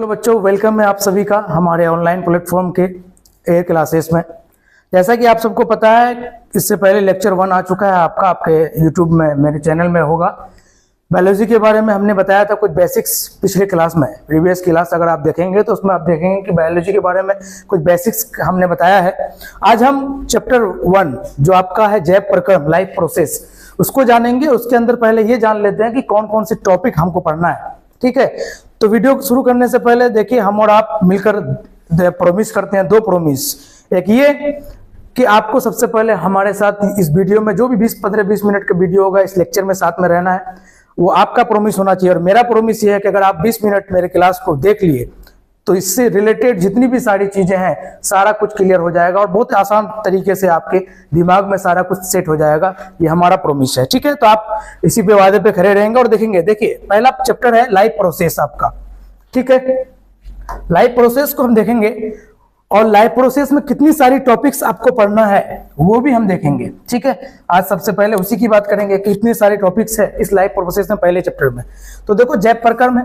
Hello बच्चों, welcome है आप सभी का हमारे ऑनलाइन प्लेटफॉर्म के एयर क्लासेस में। जैसा कि आप सबको पता है, इससे पहले लेक्चर 1 आ चुका है आपका, आपके यूट्यूब में मेरे चैनल में होगा। बायोलॉजी के बारे में हमने बताया था कुछ बेसिक्स पिछले क्लास में, प्रीवियस क्लास अगर आप देखेंगे तो उसमें आप देखेंगे कि बायोलॉजी के बारे में कुछ बेसिक्स हमने बताया है। आज हम चैप्टर 1 जो आपका है जैव प्रक्रम, लाइफ प्रोसेस, उसको जानेंगे। उसके अंदर पहले ये जान लेते हैं कि कौन कौन से टॉपिक हमको पढ़ना है। ठीक है, तो वीडियो शुरू करने से पहले देखिए, हम और आप मिलकर प्रॉमिस करते हैं 2 प्रॉमिस। एक ये कि आपको सबसे पहले हमारे साथ इस वीडियो में जो भी 15-20 मिनट का वीडियो होगा, इस लेक्चर में साथ में रहना है, वो आपका प्रॉमिस होना चाहिए। और मेरा प्रॉमिस ये है कि अगर आप 20 मिनट मेरे क्लास को देख लिए तो इससे रिलेटेड जितनी भी सारी चीजें हैं सारा कुछ क्लियर हो जाएगा और बहुत आसान तरीके से आपके दिमाग में सारा कुछ सेट हो जाएगा। ये हमारा प्रॉमिस है। ठीक है, तो आप इसी पे वादे पे खड़े रहेंगे और देखेंगे। देखिए, पहला चैप्टर है लाइफ प्रोसेस आपका। ठीक है, लाइफ प्रोसेस को हम देखेंगे और लाइफ प्रोसेस में कितनी सारी टॉपिक्स आपको पढ़ना है वो भी हम देखेंगे। ठीक है, आज सबसे पहले उसी की बात करेंगे कि कितने सारे टॉपिक्स है इस लाइफ प्रोसेस में पहले चैप्टर में। तो देखो, जैव प्रक्रम है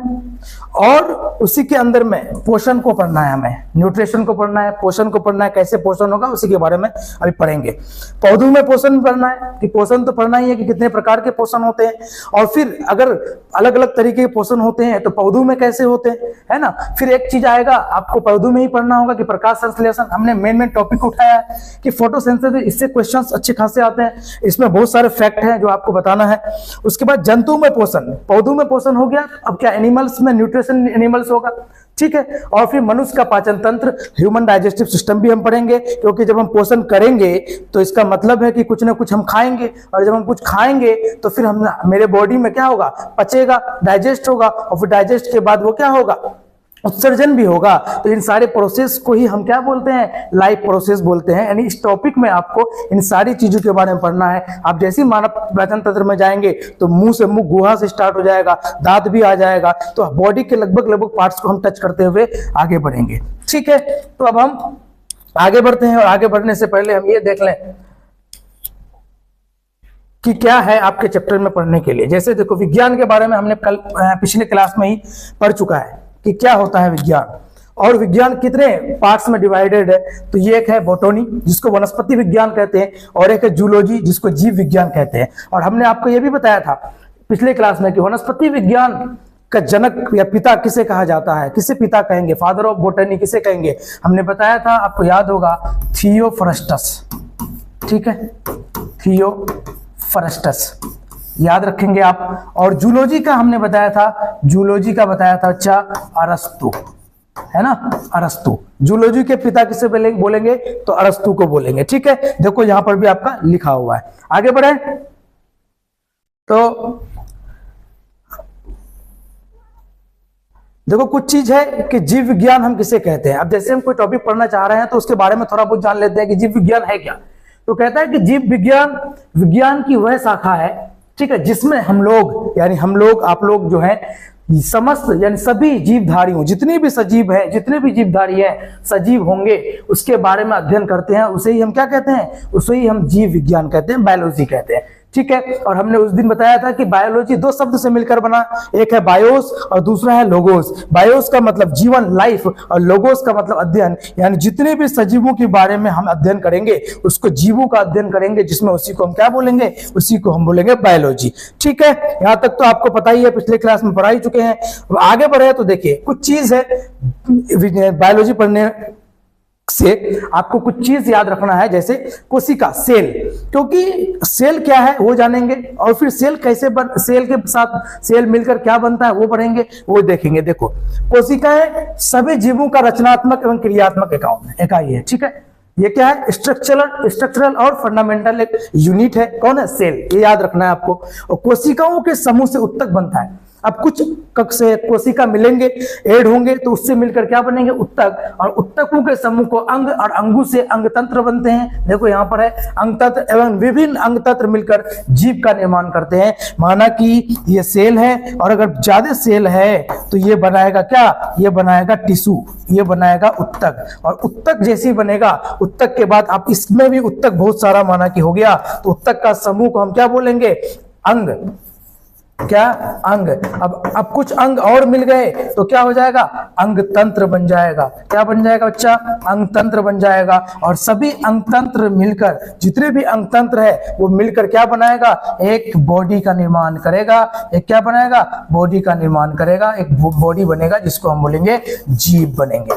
और उसी के अंदर में पोषण को पढ़ना है, हमें न्यूट्रिशन को पढ़ना है, पोषण को पढ़ना है, कैसे पोषण होगा उसी के बारे में अभी पढ़ेंगे। पौधों में पोषण पढ़ना है कि पोषण तो पढ़ना ही है कि कितने प्रकार के पोषण होते हैं, और फिर अगर अलग अलग तरीके के पोषण होते हैं तो पौधों में कैसे होते हैं, है ना। फिर एक चीज आएगा, आपको पौधों में ही पढ़ना होगा कि प्रकाश संश्लेषण। हमने मेन टॉपिक उठाया है कि फोटोसिंथेसिस, इससे क्वेश्चंस अच्छे खासे आते हैं। इसमें बहुत सारे फैक्ट हैं जो आपको बताना है। उसके बाद जंतुओं में पोषण, पौधों में पोषण हो गया, अब क्या एनिमल्स में न्यूट्रिशन एनिमल्स होगा। ठीक है, और फिर मनुष्य का पाचन तंत्र, ह्यूमन डाइजेस्टिव सिस्टम भी हम पढ़ेंगे, क्योंकि जब हम पोषण करेंगे तो इसका मतलब है कि कुछ ना कुछ हम खाएंगे, और जब हम कुछ खाएंगे तो फिर हम मेरे बॉडी में क्या होगा, पचेगा, डाइजेस्ट होगा, और फिर डाइजेस्ट के बाद वो क्या होगा, उत्सर्जन भी होगा। तो इन सारे प्रोसेस को ही हम क्या बोलते हैं, लाइफ प्रोसेस बोलते हैं। यानी इस टॉपिक में आपको इन सारी चीजों के बारे में पढ़ना है। आप जैसे ही मानव पाचन तंत्र में जाएंगे तो मुंह से मुंह गुहा से स्टार्ट हो जाएगा, दांत भी आ जाएगा, तो बॉडी के लगभग पार्ट्स को हम टच करते हुए आगे बढ़ेंगे। ठीक है, तो अब हम आगे बढ़ते हैं, और आगे बढ़ने से पहले हम ये देख लें कि क्या है आपके चैप्टर में पढ़ने के लिए। जैसे देखो, विज्ञान के बारे में हमने कल पिछले क्लास में ही पढ़ चुका है कि क्या होता है विज्ञान, और विज्ञान कितने पार्ट्स में डिवाइडेड है। तो ये एक है बॉटनी, जिसको वनस्पति विज्ञान कहते हैं, और एक है जूलॉजी, जिसको जीव विज्ञान कहते हैं। और हमने आपको ये भी बताया था पिछले क्लास में कि वनस्पति विज्ञान का जनक या पिता किसे कहा जाता है, किसे पिता कहेंगे, फादर ऑफ बॉटनी किसे कहेंगे। हमने बताया था, आपको याद होगा, थियोफ्रस्टस। ठीक है, थियोफ्रस्टस याद रखेंगे आप। और जूलॉजी का हमने बताया था, जूलॉजी का बताया था अरस्तु, है ना, अरस्तु। जूलॉजी के पिता किसे बोलेंगे तो अरस्तु को बोलेंगे। ठीक है, देखो यहां पर भी आपका लिखा हुआ है। आगे बढ़े तो देखो, कुछ चीज है कि जीव विज्ञान हम किसे कहते हैं। अब जैसे हम कोई टॉपिक पढ़ना चाह रहे हैं तो उसके बारे में थोड़ा बहुत जान लेते हैं कि जीव विज्ञान है क्या। तो कहता है कि जीव विज्ञान विज्ञान की वह शाखा है, ठीक है, जिसमें हम लोग, यानी हम लोग, आप लोग जो है, समस्त यानी सभी जीवधारियों, जितने भी सजीव हैं, जितने भी जीवधारी हैं, सजीव होंगे, उसके बारे में अध्ययन करते हैं। उसे ही हम क्या कहते हैं, उसे ही हम जीव विज्ञान कहते हैं, बायोलॉजी कहते हैं। ठीक है, और हमने उस दिन बताया था कि बायोलॉजी 2 शब्द से मिलकर बना, एक है बायोस और दूसरा है लोगोस। बायोस का मतलब जीवन, लाइफ, और लोगोस का मतलब अध्ययन। यानी जितने भी सजीवों के बारे में हम अध्ययन करेंगे उसको जीवों का अध्ययन करेंगे, जिसमें उसी को हम क्या बोलेंगे, उसी को हम बोलेंगे बायोलॉजी। ठीक है, यहां तक तो आपको पता ही है, पिछले क्लास में पढ़ा ही चुके हैं। आगे बढ़े तो देखिए, कुछ चीज है बायोलॉजी पढ़ने से आपको कुछ चीज याद रखना है, जैसे कोशिका, सेल, क्योंकि सेल क्या है वो जानेंगे, और फिर सेल कैसे सेल के साथ सेल मिलकर क्या बनता है वो पढ़ेंगे, वो देखेंगे। देखो, कोशिकाएं सभी जीवों का रचनात्मक एवं क्रियात्मक इकाई है। ठीक है, ये क्या है, स्ट्रक्चरल और फंडामेंटल एक यूनिट है। कौन है, सेल, ये याद रखना है आपको। और कोशिकाओं के समूह से उत्तक बनता है। अब कुछ कक्ष से कोशिका मिलेंगे, ऐड होंगे, तो उससे मिलकर क्या बनेंगे, उत्तक, और उत्तकों के समूह को अंग, और अंगों से अंगतंत्र बनते हैं। देखो यहाँ पर है अंगतंत्र, एवं विभिन्न अंगतंत्र मिलकर जीव का निर्माण करते हैं। माना कि ये सेल है, और अगर ज्यादा सेल है तो ये बनाएगा क्या, ये बनाएगा टिश्यू, ये बनाएगा उत्तक, और उत्तक जैसे ही बनेगा, उत्तक के बाद आप इसमें भी उत्तक बहुत सारा माना कि हो गया, तो उत्तक का समूह को हम क्या बोलेंगे, अंग। क्या? अंग। अब कुछ अंग और मिल गए तो क्या हो जाएगा? अंग तंत्र बन जाएगा। क्या बन जाएगा बच्चा? अंग तंत्र बन जाएगा। और सभी अंग तंत्र मिलकर, जितने भी अंग तंत्र है वो मिलकर क्या बनाएगा? एक बॉडी का निर्माण करेगा। एक क्या बनाएगा? बॉडी का निर्माण करेगा। एक बॉडी बनेगा जिसको हम बोलेंगे जीव बनेंगे।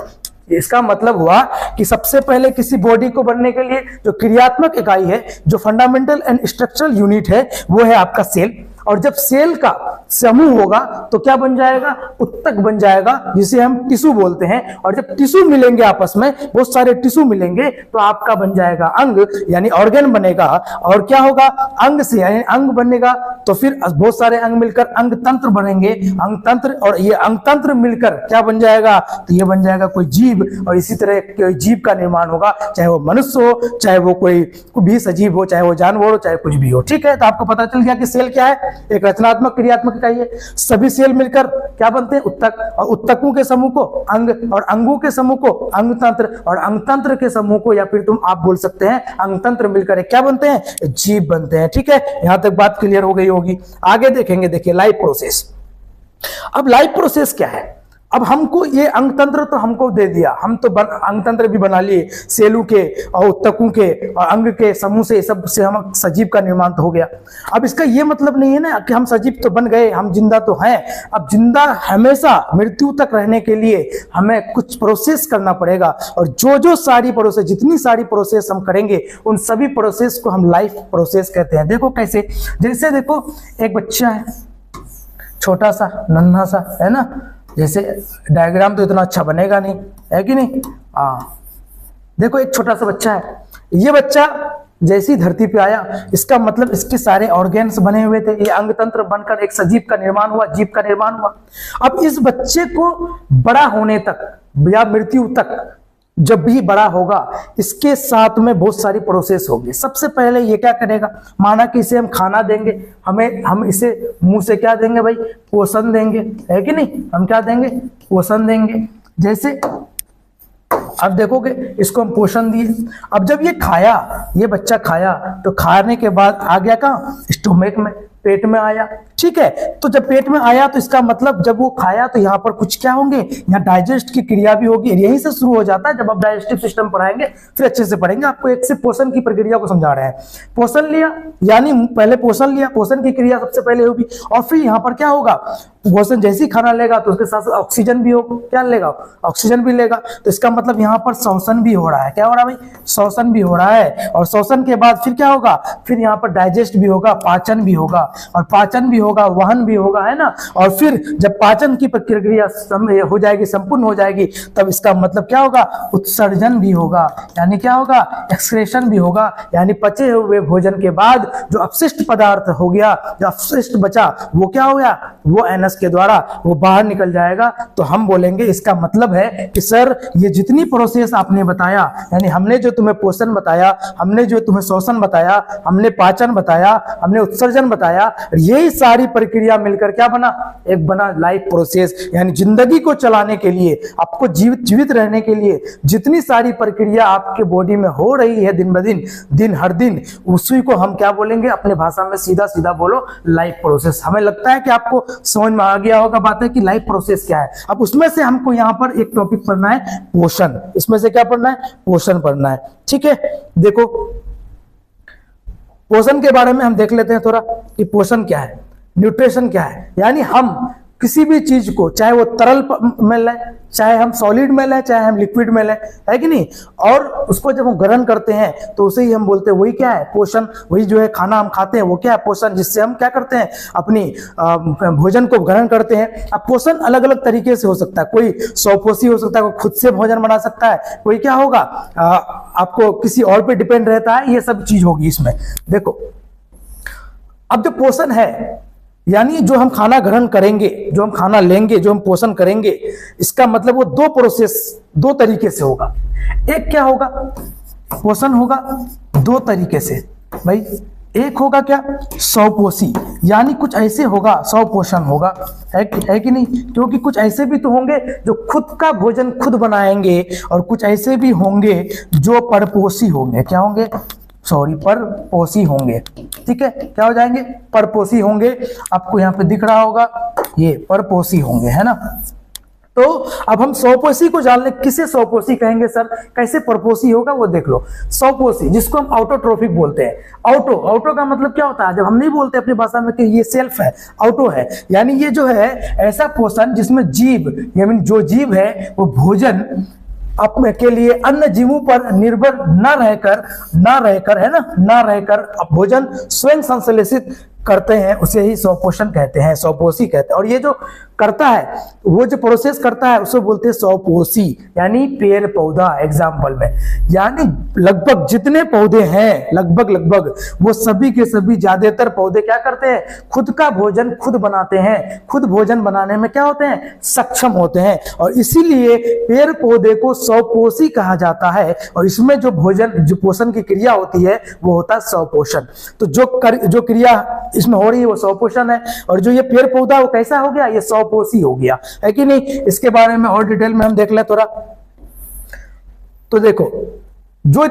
इसका मतलब हुआ कि सबसे पहले किसी बॉडी को बनने के लिए जो क्रियात्मक इकाई है, जो फंडामेंटल एंड स्ट्रक्चरल यूनिट है, वो है आपका सेल। और जब सेल का समूह होगा तो क्या बन जाएगा? उत्तक बन जाएगा, जिसे हम टिश्यू बोलते हैं। और जब टिश्यू मिलेंगे आपस में, बहुत सारे टिश्यू मिलेंगे तो आपका बन जाएगा अंग, यानी ऑर्गन बनेगा। और क्या होगा? अंग से यानी अंग बनेगा तो फिर बहुत सारे अंग मिलकर अंग तंत्र बनेंगे। अंग तंत्र, और ये अंग तंत्र मिलकर क्या बन जाएगा? तो ये बन जाएगा कोई जीव। और इसी तरह कोई जीव का निर्माण होगा, चाहे वो मनुष्य हो, चाहे वो कोई भी सजीव हो, चाहे वो जानवर हो, चाहे कुछ भी हो। ठीक है, तो आपको पता चल गया कि सेल क्या है? एक रचनात्मक क्रियात्मक इकाई है। सभी सेल मिलकर क्या बनते हैं? उत्तक। और उत्तकों के समूह को अंग, और अंगों के समूह को अंग तंत्र, और अंग तंत्र के समूह को, या फिर तुम आप बोल सकते हैं अंग तंत्र मिलकर क्या बनते हैं? जीव बनते हैं। ठीक है, यहां तक बात क्लियर हो गई होगी। आगे देखेंगे, देखिए लाइफ प्रोसेस। अब लाइफ प्रोसेस क्या है? अब हमको ये अंग तंत्र तो हमको दे दिया, हम तो अंग तंत्र भी बना लिए, सेलू के और उत्तकों के और अंग के समूह से, सब से हम सजीव का निर्माण तो हो गया। अब इसका ये मतलब नहीं है ना कि हम सजीव तो बन गए, हम जिंदा तो हैं। अब जिंदा हमेशा मृत्यु तक रहने के लिए हमें कुछ प्रोसेस करना पड़ेगा। और जो सारी प्रोसेस, जितनी सारी प्रोसेस हम करेंगे, उन सभी प्रोसेस को हम लाइफ प्रोसेस कहते हैं। देखो कैसे? जैसे देखो, एक बच्चा है, छोटा सा नन्हा सा, है ना? जैसे डायग्राम तो इतना अच्छा बनेगा नहीं, है कि नहीं? देखो एक छोटा सा बच्चा है। ये बच्चा जैसी धरती पे आया, इसका मतलब इसके सारे ऑर्गेन्स बने हुए थे, ये अंग तंत्र बनकर एक सजीव का निर्माण हुआ, जीव का निर्माण हुआ। अब इस बच्चे को बड़ा होने तक या मृत्यु तक जब भी बड़ा होगा, इसके साथ में बहुत सारी प्रोसेस होगी। सबसे पहले ये क्या करेगा? माना कि इसे हम खाना देंगे, हम इसे मुंह से क्या देंगे भाई? पोषण देंगे, है कि नहीं? हम क्या देंगे? पोषण देंगे। जैसे अब देखोगे, इसको हम पोषण दिए। अब जब ये खाया, ये बच्चा खाया, तो खाने के बाद आ गया कहाँ? स्टोमक में, पेट में आया। ठीक है, तो जब पेट में आया तो इसका मतलब जब वो खाया तो यहाँ पर कुछ क्या होंगे? यहाँ डाइजेस्ट की क्रिया भी होगी। यहीं से शुरू हो जाता है। जब आप डाइजेस्टिव सिस्टम पढ़ाएंगे फिर अच्छे से पढ़ेंगे। आपको एक से पोषण की प्रक्रिया को समझा रहे हैं। पोषण लिया, यानी पहले पोषण लिया, पोषण की क्रिया सबसे पहले होगी। और फिर यहाँ पर क्या होगा? पोषण जैसे ही खाना लेगा तो उसके साथ ऑक्सीजन भी होगा। क्या लेगा? ऑक्सीजन भी लेगा। तो इसका मतलब यहाँ पर श्वसन भी हो रहा है। क्या हो रहा है भाई? श्वसन भी हो रहा है। और श्वसन के बाद फिर क्या होगा? फिर यहाँ पर डाइजेस्ट भी होगा, पाचन भी होगा, और पाचन भी होगा, वहन भी होगा, है ना? और फिर जब पाचन की प्रक्रिया हो जाएगी, संपूर्ण हो जाएगी, तब इसका मतलब क्या होगा? उत्सर्जन भी होगा। यानी क्या होगा? एक्सक्रेशन भी होगा। यानी पचे हुए भोजन के बाद जो अपशिष्ट पदार्थ हो गया, जो अपशिष्ट बचा, वो क्या हो गया? वो एनस के द्वारा वो बाहर निकल जाएगा। तो हम बोलेंगे इसका मतलब है कि सर ये जितनी प्रोसेस आपने बताया, यानी हमने जो तुम्हें पोषण बताया, हमने जो तुम्हें श्वसन बताया, हमने पाचन बताया, हमने उत्सर्जन बताया, यही सारी प्रक्रिया मिलकर क्या बना? एक बना लाइफ प्रोसेस। यानी जिंदगी को चलाने के लिए, आपको जीवित रहने के लिए जितनी सारी प्रक्रिया आपके बॉडी में हो रही है दिन ब दिन, दिन हर दिन, उसी को हम क्या बोलेंगे? अपने भाषा में सीधा सीधा बोलो, लाइफ प्रोसेस। हमें लगता है कि आपको समझ में आ गया होगा बात है कि लाइफ प्रोसेस क्या है। अब उसमें से हमको यहाँ पर एक टॉपिक पढ़ना है, पोषण। इसमें से क्या पढ़ना है? पोषण पढ़ना है। ठीक है, देखो पोषण के बारे में हम देख लेते हैं थोड़ा कि पोषण क्या है, न्यूट्रिशन क्या है। यानी हम किसी भी चीज को, चाहे वो तरल में लें, चाहे हम सॉलिड में लें, चाहे हम लिक्विड में लें, है कि नहीं, और उसको जब हम ग्रहण करते हैं तो उसे ही हम बोलते हैं, वही क्या है? पोषण। वही जो है खाना हम खाते हैं वो क्या है? पोषण। जिससे हम क्या करते हैं? अपनी भोजन को ग्रहण करते हैं। अब पोषण अलग अलग तरीके से हो सकता है। कोई स्वपोषी हो सकता है, कोई खुद से भोजन बना सकता है, कोई क्या होगा? आपको किसी और पे डिपेंड रहता है। ये सब चीज होगी इसमें। देखो अब जो पोषण है, यानी जो हम खाना ग्रहण करेंगे, जो हम खाना लेंगे, जो हम पोषण करेंगे, इसका मतलब वो दो प्रोसेस, दो तरीके से होगा। एक क्या होगा? पोषण होगा दो तरीके से भाई। एक होगा क्या? स्वपोषी, यानी कुछ ऐसे होगा, स्वपोषण होगा, है कि नहीं? क्योंकि कुछ ऐसे भी तो होंगे जो खुद का भोजन खुद बनाएंगे, और कुछ ऐसे भी होंगे जो परपोषी होंगे। क्या होंगे? सॉरी परपोषी होंगे। ठीक है, क्या हो जाएंगे? परपोषी होंगे। आपको यहाँ पे दिख रहा होगा ये परपोषी होंगे, है ना। तो अब हम स्वपोषी को जान ले, किसे स्वपोषी कहेंगे सर, कैसे परपोषी होगा वो देख लो। स्वपोषी जिसको हम ऑटोट्रोफिक बोलते हैं। ऑटो का मतलब क्या होता है, जब हम नहीं बोलते अपनी भाषा में कि ये सेल्फ है, ऑटो है, यानी ये जो है ऐसा पोषण जिसमें जीव यानी जो जीव है वो भोजन अपने के लिए अन्य जीवों पर निर्भर न रहकर है ना रहकर भोजन स्वयं संश्लेषित करते हैं, उसे ही स्वपोषण कहते हैं, स्वपोषी कहते हैं। और ये जो करता है, वो जो प्रोसेस करता है उसे बोलते हैं स्वपोषी, यानी पेड़ पौधा। एग्जाम्पल में यानी लगभग जितने पौधे हैं लगभग वो सभी के सभी ज्यादातर पौधे क्या करते हैं, खुद का भोजन खुद बनाते हैं, खुद भोजन बनाने में क्या होते हैं, सक्षम होते हैं। और इसीलिए पेड़ पौधे को स्वपोषी कहा जाता है। और इसमें जो पोषण की क्रिया होती है वो होता है स्वपोषण। तो जो क्रिया इसमें हो रही है वो स्वपोषण है। और जो ये पेड़ पौधा वो कैसा हो गया, ये स्वपोषी हो गया, है कि नहीं। इसके बारे में और डिटेल में हम देख ले थोड़ा। तो देखो, जो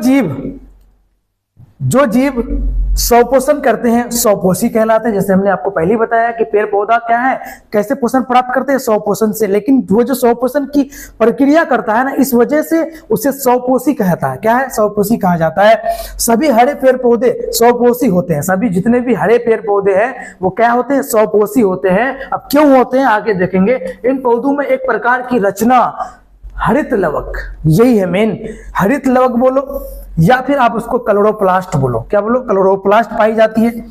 जीव स्वपोषण करते हैं स्वपोषी कहलाते हैं। जैसे हमने आपको पहले ही बताया कि पेड़ पौधा क्या है, कैसे पोषण प्राप्त करते हैं, स्वपोषण से। लेकिन वो जो स्वपोषण की प्रक्रिया करता है ना, इस वजह से उसे स्वपोषी कहता है। क्या है, स्वपोषी कहा जाता है। सभी हरे पेड़ पौधे स्वपोषी होते हैं। सभी जितने भी हरे पेड़ पौधे हैं वो क्या होते हैं, स्वपोषी होते हैं। अब क्यों होते हैं आगे देखेंगे। इन पौधों में एक प्रकार की रचना हरित लवक, यही है मेन, हरित लवक बोलो या फिर आप उसको क्लोरोप्लास्ट बोलो। क्या बोलो, क्लोरोप्लास्ट पाई जाती है।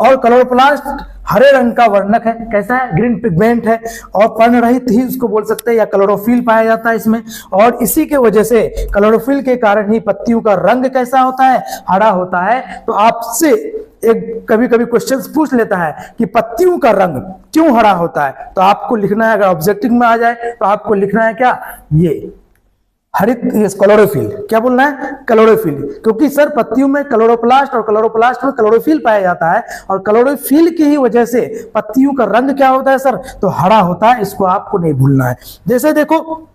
और क्लोरोप्लास्ट हरे रंग का वर्णक है, कैसा है, ग्रीन पिगमेंट है। और पर्ण रहित ही उसको बोल सकते हैं, या क्लोरोफिल पाया जाता है इसमें। और इसी के वजह से क्लोरोफिल के कारण ही पत्तियों का रंग कैसा होता है, हरा होता है। तो आपसे एक कभी कभी क्वेश्चन पूछ लेता है कि पत्तियों का रंग क्यों हरा होता है, तो आपको लिखना है, अगर ऑब्जेक्टिव में आ जाए तो आपको लिखना है क्या, ये हरित क्लोरोफिल। क्या बोलना है, क्लोरोफिल। क्योंकि सर पत्तियों में क्लोरोप्लास्ट और क्लोरोप्लास्ट में क्लोरोफिल पाया जाता है। और क्लोरोफिल की ही वजह से पत्तियों का रंग क्या होता है सर, तो हरा होता है। इसको आपको नहीं भूलना है। जैसे देखो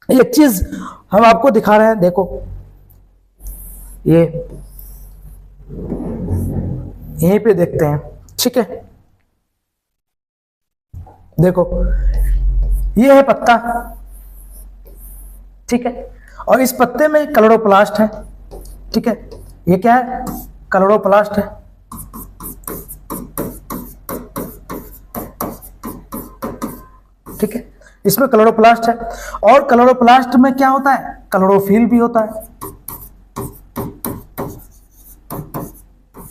एक चीज हम आपको दिखा रहे हैं, देखो ये यहीं पे देखते हैं। ठीक है, देखो ये है पत्ता, ठीक है, और इस पत्ते में क्लोरोप्लास्ट है। ठीक है, ये क्या है, क्लोरोप्लास्ट है। ठीक है, इसमें क्लोरोप्लास्ट है। और क्लोरोप्लास्ट में क्या होता है, क्लोरोफिल भी होता है।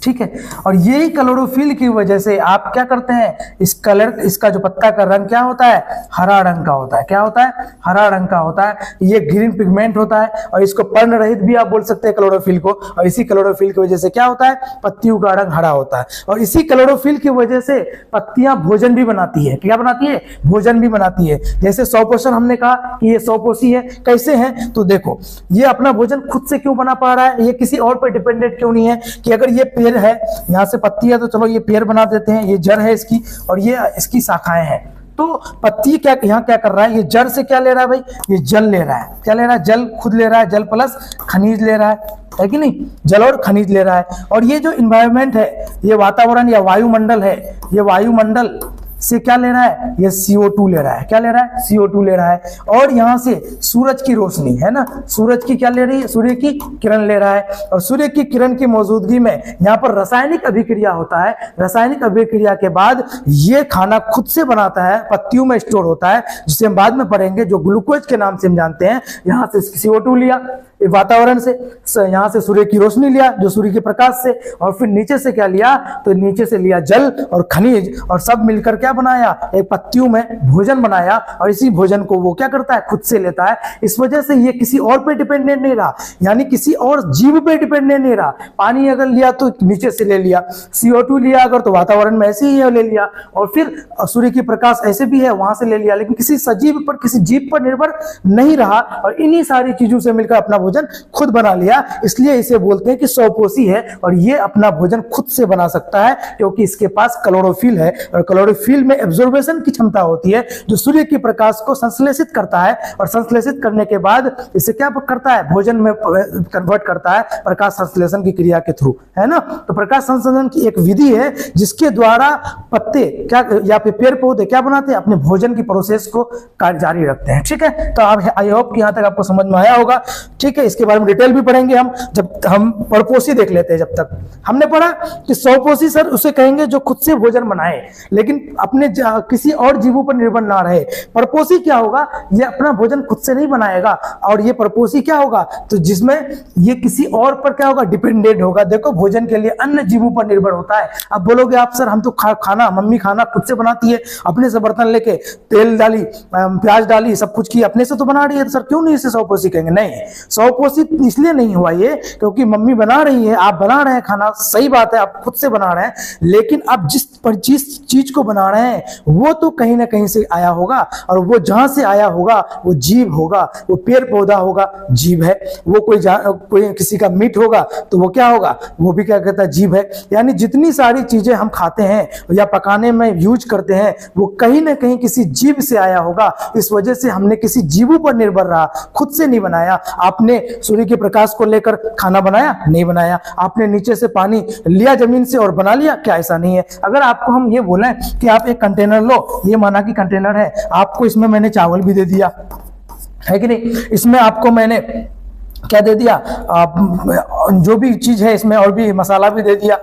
ठीक है, और यही क्लोरोफिल की वजह से आप क्या करते हैं, इस कलर, इसका जो पत्ता का रंग क्या होता है, हरा रंग का होता है। क्या होता है, हरा रंग का होता है। ये ग्रीन पिगमेंट होता है। और इसको पर्ण रहित भी आप बोल सकते हैं क्लोरोफिल को। और इसी क्लोरोफिल की वजह से क्या होता है, पत्तियों का रंग हरा होता है। और इसी क्लोरोफिल की वजह से पत्तियां भोजन भी बनाती है। क्या बनाती है, भोजन भी बनाती है। जैसे स्वपोषण हमने कहा कि ये स्वपोषी है। कैसे है, तो देखो ये अपना भोजन खुद से क्यों बना पा रहा है, ये किसी और पर डिपेंडेंट क्यों नहीं है। कि अगर ये पेड़ है, यहां से पत्ती है, तो चलो ये पेड़ बना देते हैं, ये जड़ है इसकी और ये इसकी शाखाएं हैं। तो पत्ती क्या यहाँ क्या कर रहा है, ये जड़ से क्या ले रहा है भाई, ये जल ले रहा है। क्या ले रहा है, जल खुद ले रहा है, जल प्लस खनिज ले रहा है कि नहीं, जल और खनिज ले रहा है। और ये जो इन्वायरमेंट है, ये वातावरण या वायुमंडल है, ये वायुमंडल से क्या ले रहा है, ये CO2 ले रहा है। क्या ले रहा है, CO2 ले रहा है। और यहां से सूरज की रोशनी है ना, सूरज की क्या ले रही है, सूर्य की किरण ले रहा है। और सूर्य की किरण की मौजूदगी में यहाँ पर रासायनिक अभिक्रिया होता है। रासायनिक अभिक्रिया के बाद ये खाना खुद से बनाता है, पत्तियों में स्टोर होता है, जिसे हम बाद में पढ़ेंगे, जो ग्लूकोज के नाम से हम जानते हैं। यहाँ से CO2 लिया वातावरण से, यहाँ से सूर्य की रोशनी लिया जो सूर्य के प्रकाश से, और फिर नीचे से क्या लिया, तो नीचे से लिया जल और खनिज, और सब मिलकर क्या बनाया, एक पत्तियों में भोजन बनाया। और इसी भोजन को वो क्या करता है, खुद से लेता है। इस वजह से ये किसी और पे डिपेंडेंट नहीं रहा, यानी किसी और जीव पे डिपेंडेंट नहीं रहा। पानी अगर लिया तो नीचे से ले लिया, CO2 लिया अगर तो वातावरण में ऐसे ही ले लिया, और फिर सूर्य की प्रकाश ऐसे भी है वहां से ले लिया। लेकिन किसी सजीव पर, किसी जीव पर निर्भर नहीं रहा, और इन्हीं सारी चीजों से मिलकर अपना भोजन खुद बना लिया, इसलिए इसे बोलते हैं कि स्वपोषी है और ये अपना भोजन खुद से बना सकता है क्योंकि इसके पास क्लोरोफिल है और क्लोरोफिल में एब्जॉर्बेशन की क्षमता होती है जो सूर्य के प्रकाश को संश्लेषित करता है और संश्लेषित करने के बाद इसे क्या करता है, भोजन में कन्वर्ट करता है प्रकाश संश्लेषण की क्रिया के थ्रू, है ना। तो प्रकाश संश्लेषण की एक विधि है जिसके द्वारा पत्ते क्या या फिर पेड़ पौधे क्या बनाते हैं, अपने भोजन की प्रोसेस को जारी रखते हैं। ठीक है, तो अब आई होप कि यहां तक आपको समझ में आया होगा। ठीक है, इसके बारे में डिटेल भी पढ़ेंगे हम जब हम परपोषी देख लेते हैं। जब तक हमने पढ़ा कि स्वपोषी सर उसे कहेंगे जो खुद से भोजन बनाए लेकिन अपने किसी और जीवों पर निर्भर ना रहे। परपोषी क्या होगा, ये अपना भोजन खुद से नहीं बनाएगा और ये परपोषी क्या होगा, तो जिसमें ये किसी और पर क्या होगा, डिपेंडेंट होगा। देखो भोजन के लिए अन्य जीवों पर निर्भर होता है। अब बोलोगे आप सर हम तो खाना मम्मी खाना खुद से बनाती है, अपने से बर्तन लेके तेल डाली प्याज डाली सब कुछ की अपने से तो बना रही है, तो सर क्यों नहीं इसे स्वपोषी कहेंगे? नहीं, स्वपोषी इसलिए नहीं हुआ ये क्योंकि मम्मी बना रही है, आप बना रहे हैं खाना, सही बात है आप खुद से बना रहे हैं, लेकिन आप जिस चीज को बना रहे हैं वो तो कहीं ना कहीं से आया होगा और वो जहां से आया होगा वो जीव होगा, वो पेड़ पौधा होगा, जीव है। वो कोई किसी का मीट होगा तो वो क्या होगा, वो भी क्या कहता है, जीव है। यानी जितनी सारी चीजें हम खाते हैं या पकाने में यूज करते हैं वो कहीं ना कहीं किसी जीव से आया होगा। इस वजह से हमने किसी जीवों पर निर्भर रहा, खुद से नहीं बनाया। आपने सूर्य के प्रकाश को लेकर खाना बनाया? नहीं बनाया। आपने नीचे से पानी लिया जमीन से और बना लिया? क्या ऐसा नहीं है। अगर आपको हम ये बोलें कि आप एक कंटेनर लो, ये माना कि कंटेनर है, आपको इसमें मैंने चावल भी दे दिया है कि नहीं, इसमें आपको मैंने क्या दे दिया, जो भी चीज है इसमें और भी मसाला भी दे दिया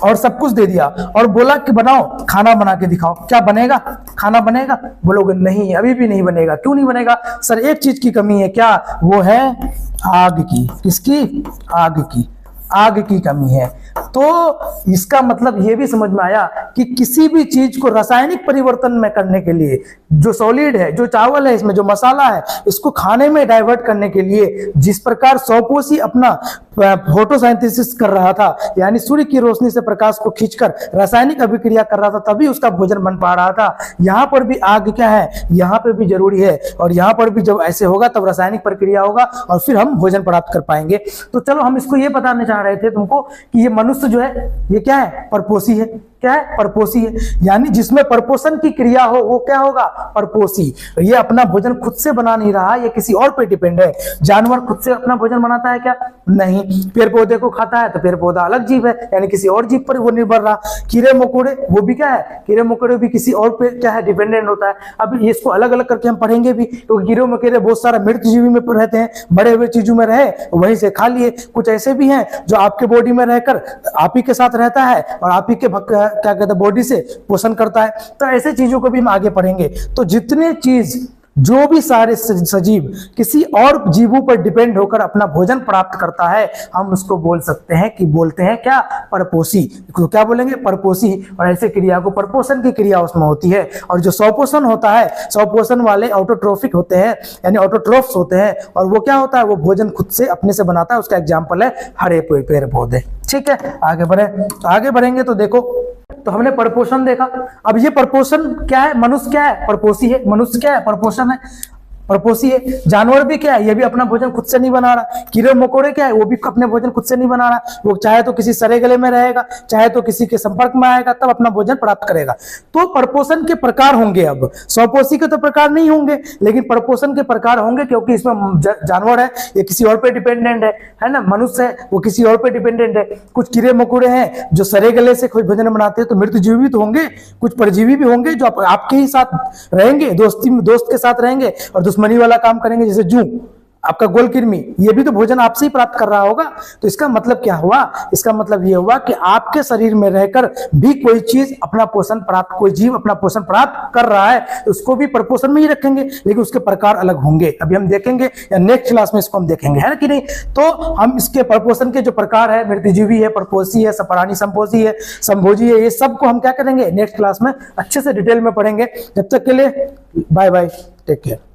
और सब कुछ दे दिया और बोला कि बनाओ, खाना बना के दिखाओ, क्या बनेगा? खाना बनेगा? बोलोगे नहीं, अभी भी नहीं बनेगा। क्यों नहीं बनेगा? सर एक चीज की कमी है। क्या? वो है आग की। किसकी? आग की। आग की कमी है। तो इसका मतलब ये भी समझ में आया कि किसी भी चीज को रासायनिक परिवर्तन में करने के लिए, जो सॉलिड है, जो चावल है, इसमें जो मसाला है, इसको खाने में डाइवर्ट करने के लिए जिस प्रकार स्वपोषी अपना फोटोसिंथेसिस कर रहा था, यानी सूर्य की रोशनी से प्रकाश को खींचकर रासायनिक अभिक्रिया कर रहा था, तभी उसका भोजन बन पा रहा था। यहाँ पर भी आग क्या है, यहाँ पे भी जरूरी है और यहाँ पर भी जब ऐसे होगा तब रासायनिक प्रक्रिया होगा और फिर हम भोजन प्राप्त कर पाएंगे। तो चलो हम इसको ये बताने चाह रहे थे तुमको कि ये मनुष्य जो है ये क्या है? परपोषी है। क्या है? परपोषी है। यानी जिसमें परपोषण की क्रिया हो वो क्या होगा? परपोषी। ये अपना भोजन खुद से बना नहीं रहा, ये किसी और पे डिपेंड है। जानवर खुद से अपना भोजन बनाता है क्या? नहीं। पेड़ पौधे को खाता है तो पेड़ पौधा अलग जीव है, यानी किसी और जीव पर वो निर्भर रहा। कीड़े मकोड़े वो भी क्या है? कीड़े मकोड़े भी किसी और पे क्या है? डिपेंडेंट होता है। अब इसको अलग अलग करके हम पढ़ेंगे भी, तो कीड़े मकोड़े बहुत सारा मृत जीवी में रहते हैं, बड़े हुए चीजों में रहे वहीं से खा लिए। कुछ ऐसे भी हैं जो आपके बॉडी में रहकर आप ही के साथ रहता है और आप ही के क्या कहते हैं बॉडी से पोषण करता है। तो ऐसे चीजों को भी हम आगे पढ़ेंगे। तो जितने चीज जो भी सारे सजीव किसी और जीवों पर डिपेंड होकर अपना भोजन प्राप्त करता है, हम उसको बोल सकते हैं कि बोलते हैं क्या? परपोषी। तो क्या बोलेंगे? परपोषी। और ऐसे क्रिया को परपोषण की क्रिया उसमें होती है। और जो स्वपोषण होता है, स्वपोषण वाले ऑटोट्रोफिक होते हैं, यानी ऑटोट्रोफ्स होते हैं। और वो क्या होता है? वो भोजन खुद से अपने से बनाता है। उसका एग्जाम्पल है हरे पेड़ पौधे। ठीक है, आगे बढ़े। आगे बढ़ेंगे तो देखो, तो हमने परपोषण देखा। अब ये परपोषण क्या है? मनुष्य क्या है? परपोषी है। मनुष्य क्या है? परपोषण है, परपोषी है। जानवर भी क्या है? ये भी अपना भोजन खुद से नहीं बना रहा। कीड़े मकोड़े क्या है? वो भी अपने भोजन खुद से नहीं बना रहा। वो चाहे तो किसी सड़े गले में रहेगा, चाहे तो किसी के संपर्क में आएगा, तब अपना भोजन प्राप्त करेगा। तो परपोषण के प्रकार होंगे। अब स्वपोषी के तो प्रकार नहीं होंगे, लेकिन परपोषण के प्रकार होंगे, क्योंकि इसमें जानवर है, ये किसी और पे डिपेंडेंट है ना। मनुष्य है, वो किसी और पे डिपेंडेंट है। कुछ कीड़े मकोड़े हैं जो सड़े गले से कोई भोजन बनाते हैं, तो मृतजीवी भी तो होंगे, कुछ परजीवी भी होंगे जो आपके ही साथ रहेंगे, दोस्त के साथ रहेंगे और दुश्मनी वाला काम करेंगे। जैसे जू, आपका गोलकृमि, ये भी तो भोजन आपसे ही प्राप्त कर रहा होगा। तो इसका मतलब क्या हुआ? इसका मतलब ये हुआ कि आपके शरीर में रहकर भी कोई चीज अपना पोषण प्राप्त, कोई जीव अपना पोषण प्राप्त कर रहा है, तो उसको भी परपोषण में ही रखेंगे, लेकिन उसके प्रकार अलग होंगे। अभी हम देखेंगे या नेक्स्ट क्लास में इसको हम देखेंगे, है ना कि नहीं। तो हम इसके परपोषण के जो प्रकार है, मृतजीवी है, परपोषी है, सपरानी संपोषी है, संभोजी है, ये सब को हम क्या करेंगे? नेक्स्ट क्लास में अच्छे से डिटेल में पढ़ेंगे। जब तक के लिए बाय बाय, टेक केयर।